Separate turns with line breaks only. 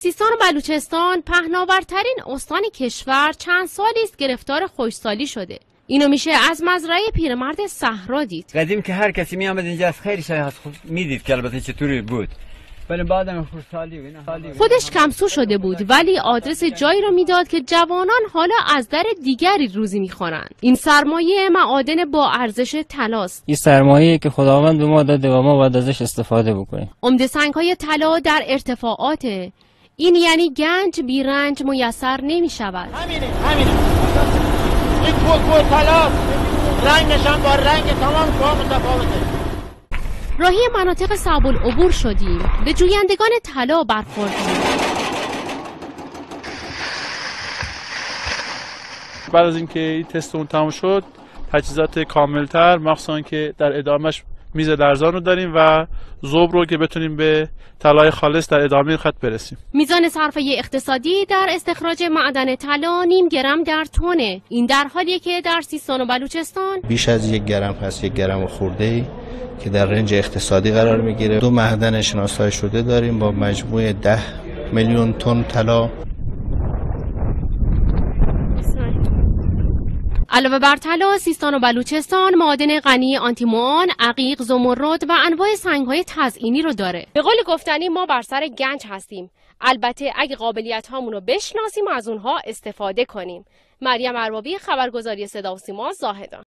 سیستان و بلوچستان پهناورترین استان کشور چند سالی است گرفتار خشکسالی شده. اینو میشه از مزرعه پیرمرد صحرا دید.
قدیم که هر کسی میامد اینجا از خیلی شای هست میدید که البته چطوری بود. ولی بعدم خشکسالی
خودش کمسو شده بود ولی آدرس جایی رو میداد که جوانان حالا از در دیگری روزی میخورند. این سرمایه معادن با ارزش طلاست.
این سرمایه‌ای که خداوند به ما داده و ما باید ازش استفاده بکنیم.
عمده سنگ‌های طلا در ارتفاعاته. این یعنی گنج بیرنج میسر نمی شود.
همینه این کوه طلا رنگش هم با رنگ تمام کوه متفاوته.
راهی مناطق صعب العبور شدیم، به جویندگان طلا برخوردیم.
بعد از اینکه این تست اون تمام شد، تجهیزات کاملتر مخصوصا که در ادامهش میز لرزان رو داریم و ذوب رو که بتونیم به طلای خالص در ادامه خط برسیم.
میزان صرفه اقتصادی در استخراج معدن طلا 0.5 گرم در تونه. این در حالیه که در سیستان و بلوچستان
بیش از 1 گرم هست، 1 گرم خورده‌ای که در رنج اقتصادی قرار میگیره. 2 معدن شناسایی شده داریم با مجموع 10 میلیون تن طلا.
علاوه بر طلا، سیستان و بلوچستان معادن غنی آنتیمون، عقیق، زمرد و انواع سنگ‌های تزئینی رو داره. به قول گفتنی ما بر سر گنج هستیم. البته اگه قابلیت‌هامون رو بشناسیم و از اونها استفاده کنیم. مریم اربابی، خبرگزاری صدا و سیما، زاهدان.